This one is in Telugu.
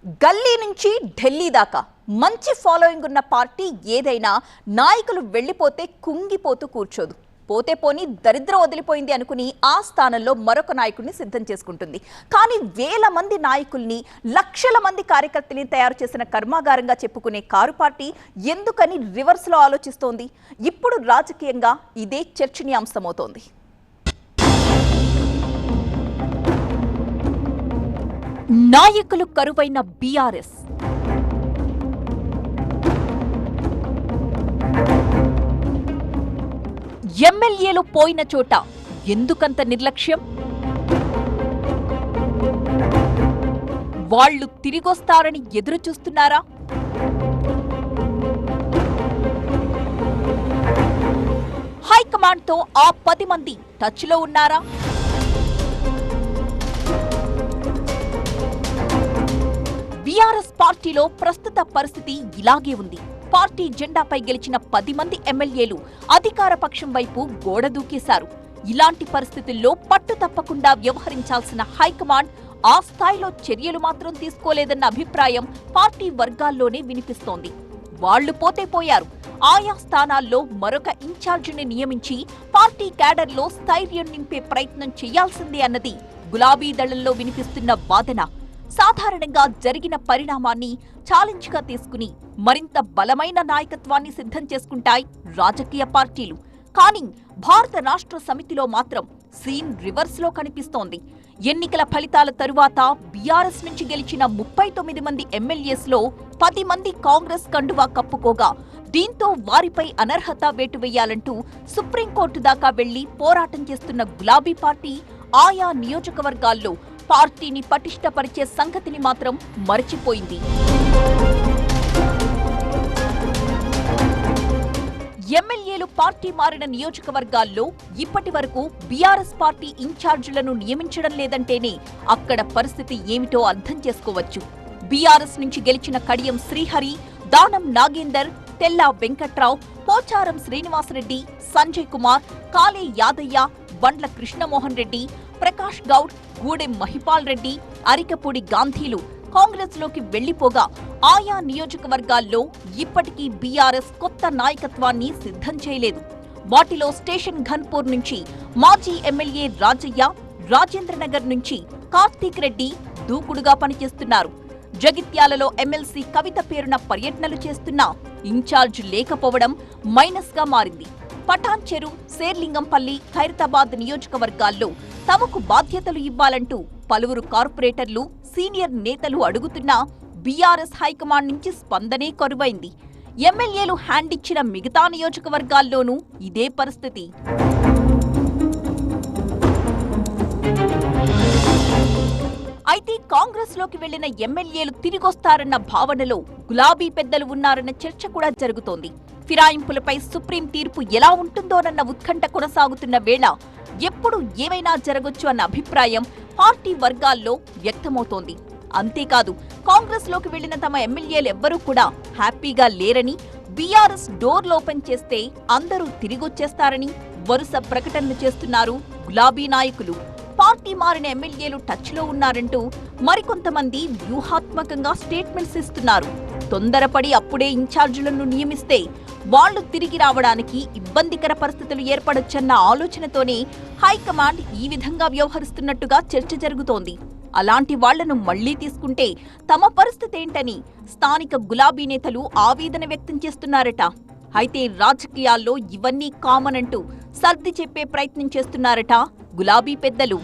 గల్లీ నుంచి ఢిల్లీ దాకా మంచి ఫాలోయింగ్ ఉన్న పార్టీ ఏదైనా నాయకులు వెళ్ళిపోతే కుంగిపోతూ కూర్చోదు. పోతే పోని దరిద్రం వదిలిపోయింది అనుకుని ఆ స్థానంలో మరొక నాయకుడిని సిద్ధం చేసుకుంటుంది. కానీ వేల మంది నాయకుల్ని, లక్షల మంది కార్యకర్తల్ని తయారు చేసిన కర్మాగారంగా చెప్పుకునే కారు పార్టీ ఎందుకని రివర్స్లో ఆలోచిస్తోంది? ఇప్పుడు రాజకీయంగా ఇదే చర్చనీయాంశమవుతోంది. నాయకులు కరువైన బీఆర్ఎస్, ఎమ్మెల్యేలు పోయిన చోట ఎందుకంత నిర్లక్ష్యం? వాళ్లు తిరిగొస్తారని ఎదురు చూస్తున్నారా? హైకమాండ్తో ఆ 10 మంది టచ్లో ఉన్నారా? బీఆర్ఎస్ పార్టీలో ప్రస్తుత పరిస్థితి ఇలాగే ఉంది. పార్టీ జెండాపై గెలిచిన 10 మంది ఎమ్మెల్యేలు అధికార పక్షం వైపు గోడ దూకేశారు. ఇలాంటి పరిస్థితుల్లో పట్టు తప్పకుండా వ్యవహరించాల్సిన హైకమాండ్ ఆ స్థాయిలో చర్యలు మాత్రం తీసుకోలేదన్న అభిప్రాయం పార్టీ వర్గాల్లోనే వినిపిస్తోంది. వాళ్లు పోతే పోయారు. ఆయా స్థానాల్లో మరొక ఇన్ఛార్జిని నియమించి పార్టీ క్యాడర్లో స్థైర్యం నింపే ప్రయత్నం చేయాల్సిందే అన్నది గులాబీ దళంలో వినిపిస్తున్న వాదన. సాధారణంగా జరిగిన పరిణామాన్ని ఛాలెంజ్గా తీసుకుని మరింత బలమైన నాయకత్వాన్ని సిద్ధం చేసుకుంటాయి రాజకీయ పార్టీలు. కానీ భారత రాష్ట్ర సమితిలో మాత్రం సీన్ రివర్స్లో కనిపిస్తోంది. ఎన్నికల ఫలితాల తరువాత బీఆర్ఎస్ నుంచి గెలిచిన 39 మంది ఎమ్మెల్యేస్లో 10 మంది కాంగ్రెస్ కండువా కప్పుకోగా, దీంతో వారిపై అనర్హత వేటు వేయాలంటూ సుప్రీంకోర్టు దాకా వెళ్లి పోరాటం చేస్తున్న గులాబీ పార్టీ ఆయా నియోజకవర్గాల్లో పార్టీని పటిష్టపరిచే సంగతిని మాత్రం మరచిపోయింది. ఎమ్మెల్యేలు పార్టీ మారిన నియోజకవర్గాల్లో ఇప్పటి వరకు బీఆర్ఎస్ పార్టీ ఇన్ఛార్జీలను నియమించడం లేదంటేనే అక్కడ పరిస్థితి ఏమిటో అర్థం చేసుకోవచ్చు. బీఆర్ఎస్ నుంచి గెలిచిన కడియం శ్రీహరి, దానం నాగేందర్, తెల్లా వెంకట్రావు, పోచారం శ్రీనివాసరెడ్డి, సంజయ్ కుమార్, కాళే యాదయ్య, బండ్ల కృష్ణమోహన్ రెడ్డి, ప్రకాష్ గౌడ్, గూడెం మహిపాల్ రెడ్డి, అరికపూడి గాంధీలు కాంగ్రెస్ లోకి వెళ్లిపోగా, ఆయా నియోజకవర్గాల్లో ఇప్పటికీ బీఆర్ఎస్ కొత్త నాయకత్వాన్ని సిద్ధం చేయలేదు. వాటిలో స్టేషన్ ఘన్పూర్ నుంచి మాజీ ఎమ్మెల్యే రాజయ్య, రాజేంద్రనగర్ నుంచి కార్తీక్ రెడ్డి దూకుడుగా పనిచేస్తున్నారు. జగిత్యాలలో ఎమ్మెల్సీ కవిత పేరున పర్యటనలు చేస్తున్నా ఇన్ఛార్జ్ లేకపోవడం మైనస్ గా మారింది. పటాన్ చెరు, శేర్లింగంపల్లి, ఖైరతాబాద్ నియోజకవర్గాల్లో తమకు బాధ్యతలు ఇవ్వాలంటూ పలువురు కార్పొరేటర్లు, సీనియర్ నేతలు అడుగుతున్నా బీఆర్ఎస్ హైకమాండ్ నుంచి స్పందనే కరువైంది. ఎమ్మెల్యేలు హ్యాండ్ ఇచ్చిన మిగతా నియోజకవర్గాల్లోనూ ఇదే పరిస్థితి. అయితే కాంగ్రెస్ లోకి వెళ్లిన ఎమ్మెల్యేలు తిరిగొస్తారన్న భావనలో గులాబీ పెద్దలు ఉన్నారన్న చర్చ కూడా జరుగుతోంది. ఫిరాయింపులపై సుప్రీం తీర్పు ఎలా ఉంటుందోనన్న ఉత్కంఠ కొనసాగుతున్న వేళ ఎప్పుడు ఏమైనా జరగొచ్చు అన్న అభిప్రాయం పార్టీ వర్గాల్లో వ్యక్తమవుతోంది. అంతేకాదు, కాంగ్రెస్ లోకి వెళ్లిన తమ ఎమ్మెల్యేలెవ్వరూ కూడా హ్యాపీగా లేరని, బీఆర్ఎస్ డోర్లు ఓపెన్ చేస్తే అందరూ తిరిగొచ్చేస్తారని వరుస ప్రకటనలు చేస్తున్నారు గులాబీ నాయకులు. పార్టీ మారిన ఎమ్మెల్యేలు టచ్లో ఉన్నారంటూ మరికొంతమంది వ్యూహాత్మకంగా స్టేట్మెంట్స్ ఇస్తున్నారు. తొందరపడి అప్పుడే ఇన్ఛార్జీలను నియమిస్తే వాళ్లు తిరిగి రావడానికి ఇబ్బందికర పరిస్థితులు ఏర్పడొచ్చన్న ఆలోచనతోనే హైకమాండ్ ఈ విధంగా వ్యవహరిస్తున్నట్టుగా చర్చ జరుగుతోంది. అలాంటి వాళ్లను మళ్లీ తీసుకుంటే తమ పరిస్థితేంటని స్థానిక గులాబీ నేతలు ఆవేదన వ్యక్తం చేస్తున్నారట. అయితే రాజకీయాల్లో ఇవన్నీ కామన్ అంటూ సర్ది చెప్పే ప్రయత్నం చేస్తున్నారట గులాబీ పెద్దలు.